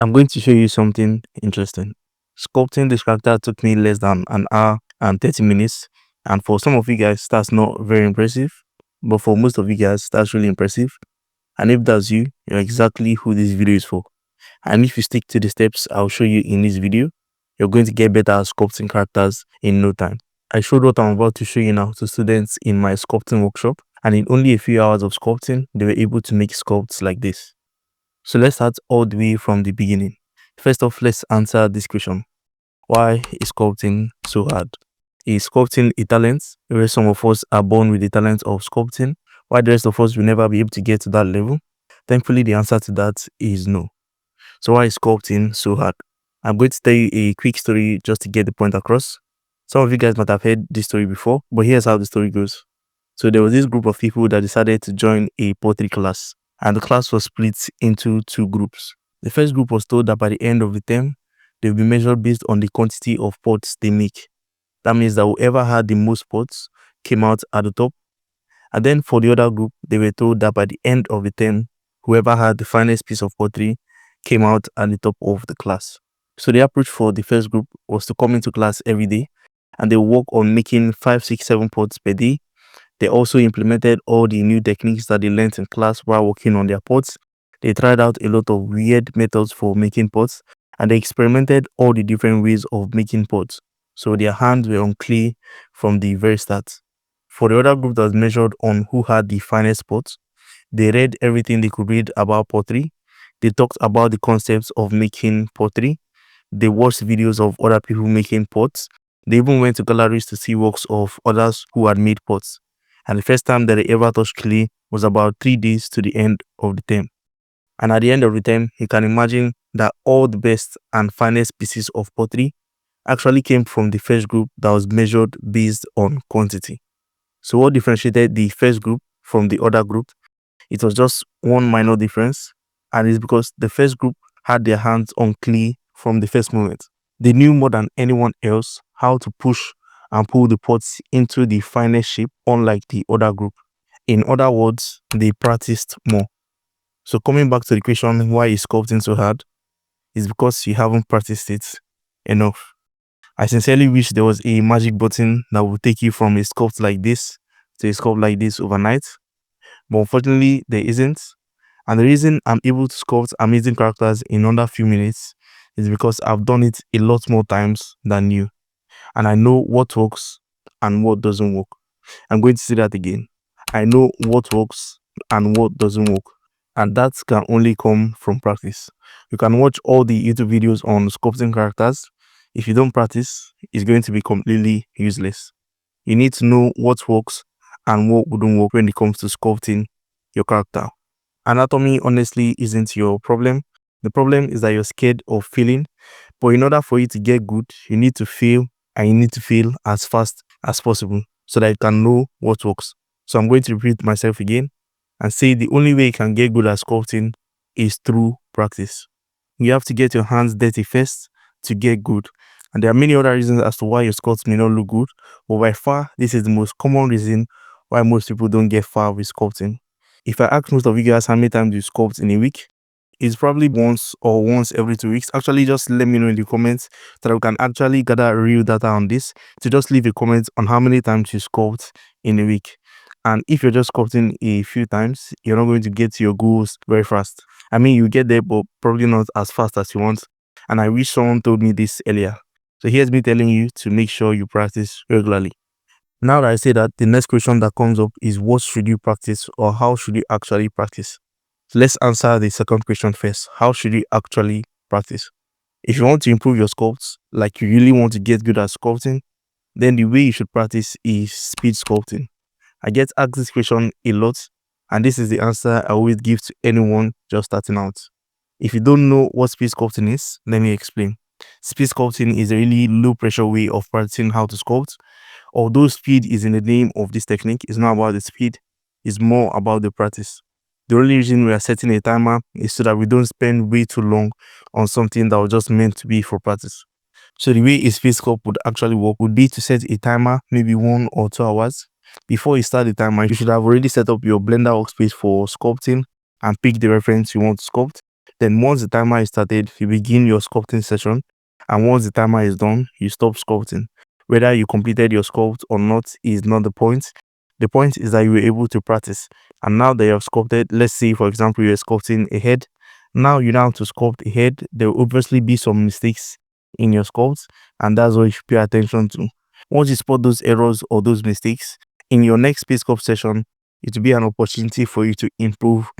I'm going to show you something interesting. Sculpting this character took me less than an hour and 30 minutes. And for some of you guys, that's not very impressive. But for most of you guys, that's really impressive. And if that's you, you're exactly who this video is for. And if you stick to the steps I'll show you in this video, you're going to get better at sculpting characters in no time. I showed what I'm about to show you now to students in my sculpting workshop. And in only a few hours of sculpting, they were able to make sculpts like this. So let's start all the way from the beginning. First off, let's answer this question. Why is sculpting so hard? Is sculpting a talent, where some of us are born with the talent of sculpting, while the rest of us will never be able to get to that level? Thankfully, the answer to that is no. So why is sculpting so hard? I'm going to tell you a quick story just to get the point across. Some of you guys might have heard this story before, but here's how the story goes. So there was this group of people that decided to join a pottery class, and the class was split into two groups. The first group was told that by the end of the term, they will be measured based on the quantity of pots they make. That means that whoever had the most pots came out at the top. And then for the other group, they were told that by the end of the term, whoever had the finest piece of pottery came out at the top of the class. So the approach for the first group was to come into class every day, and they work on making 5, 6, 7 pots per day. They also implemented all the new techniques that they learned in class while working on their pots. They tried out a lot of weird methods for making pots, and they experimented all the different ways of making pots. So their hands were on clay from the very start. For the other group that was measured on who had the finest pots, they read everything they could read about pottery. They talked about the concepts of making pottery. They watched videos of other people making pots. They even went to galleries to see works of others who had made pots. And the first time that they ever touched clay was about 3 days to the end of the term. And at the end of the term, you can imagine that all the best and finest pieces of pottery actually came from the first group that was measured based on quantity. So what differentiated the first group from the other group? It was just one minor difference, and it's because the first group had their hands on clay from the first moment. They knew more than anyone else how to push and pull the pots into the finest shape, unlike the other group. In other words, they practiced more. So coming back to the question, why is sculpting so hard? It's because you haven't practiced it enough. I sincerely wish there was a magic button that would take you from a sculpt like this to a sculpt like this overnight, but unfortunately there isn't. And the reason I'm able to sculpt amazing characters in under a few minutes is because I've done it a lot more times than you, and I know what works and what doesn't work. I'm going to say that again. I know what works and what doesn't work, and that can only come from practice. You can watch all the YouTube videos on sculpting characters. If you don't practice, it's going to be completely useless. You need to know what works and what wouldn't work when it comes to sculpting your character. Anatomy honestly isn't your problem. The problem is that you're scared of failing. But in order for you to get good, you need to fail, and you need to fail as fast as possible so that you can know what works. So I'm going to repeat myself again and say the only way you can get good at sculpting is through practice. You have to get your hands dirty first to get good. And there are many other reasons as to why your sculpts may not look good, but by far, this is the most common reason why most people don't get far with sculpting. If I ask most of you guys how many times you sculpt in a week, it's probably once or once every 2 weeks. Actually, just let me know in the comments so that we can actually gather real data on this. To just leave a comment on how many times you sculpt in a week. And if you're just sculpting a few times, you're not going to get to your goals very fast. I mean, you get there, but probably not as fast as you want. And I wish someone told me this earlier. So here's me telling you to make sure you practice regularly. Now that I say that, the next question that comes up is what should you practice, or how should you actually practice? So let's answer the second question first. How should you actually practice? If you want to improve your sculpts, like you really want to get good at sculpting, then the way you should practice is speed sculpting. I get asked this question a lot, and this is the answer I always give to anyone just starting out. If you don't know what speed sculpting is, let me explain. Speed sculpting is a really low pressure way of practicing how to sculpt. Although speed is in the name of this technique, it's not about the speed, it's more about the practice. The only reason we are setting a timer is so that we don't spend way too long on something that was just meant to be for practice. So the way a speed sculpt would actually work would be to set a timer, maybe 1 or 2 hours. Before you start the timer, you should have already set up your Blender workspace for sculpting and pick the reference you want to sculpt. Then once the timer is started, you begin your sculpting session. And once the timer is done, you stop sculpting. Whether you completed your sculpt or not is not the point. The point is that you were able to practice. And now that you have sculpted, let's say, for example, you're sculpting a head. Now you know how to sculpt a head. There will obviously be some mistakes in your sculpt, and that's what you should pay attention to. Once you spot those errors or those mistakes, in your next Space Sculpt session, it will be an opportunity for you to improve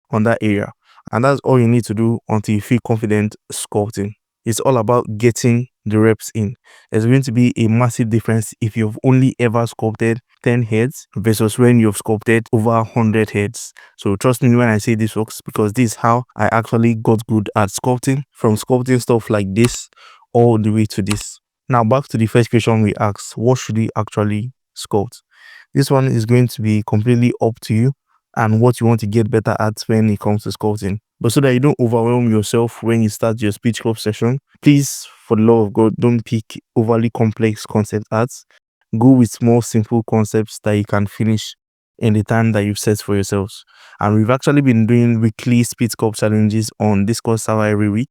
on that area. And that's all you need to do until you feel confident sculpting. It's all about getting the reps in. There's going to be a massive difference if you've only ever sculpted 10 heads versus when you've sculpted over 100 heads. So trust me when I say this works, because this is how I actually got good at sculpting, from sculpting stuff like this all the way to this. Now back to the first question we asked: what should we actually sculpt? This one is going to be completely up to you and what you want to get better at when it comes to sculpting. But so that you don't overwhelm yourself when you start your speech club session, please, for the love of God, don't pick overly complex concept arts. Go with more simple concepts that you can finish in the time that you've set for yourselves. And we've actually been doing weekly speed sculpt challenges on Discord server every week,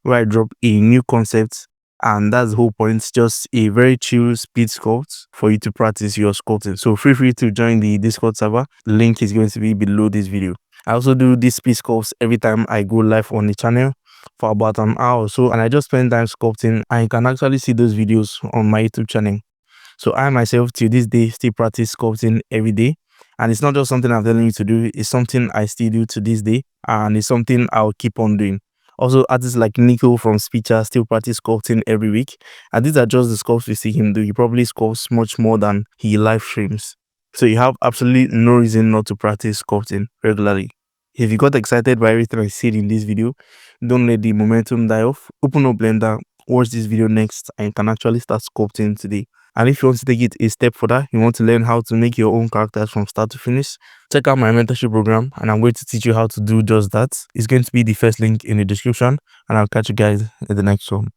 where I drop a new concept, and that's the whole point. It's just a very chill speed sculpt for you to practice your sculpting. So feel free to join the Discord server. The link is going to be below this video. I also do these speed sculpts every time I go live on the channel for about an hour or so, and I just spend time sculpting, and you can actually see those videos on my YouTube channel. So I myself, till this day, still practice sculpting every day. And it's not just something I'm telling you to do, it's something I still do to this day, and it's something I'll keep on doing. Also, artists like Nico from Speecher still practice sculpting every week, and these are just the sculpts we see him do. He probably sculpts much more than he live streams. So you have absolutely no reason not to practice sculpting regularly. If you got excited by everything I said in this video, don't let the momentum die off. Open up Blender, watch this video next, and you can actually start sculpting today. And if you want to take it a step further, you want to learn how to make your own characters from start to finish, check out my mentorship program, and I'm going to teach you how to do just that. It's going to be the first link in the description, and I'll catch you guys in the next one.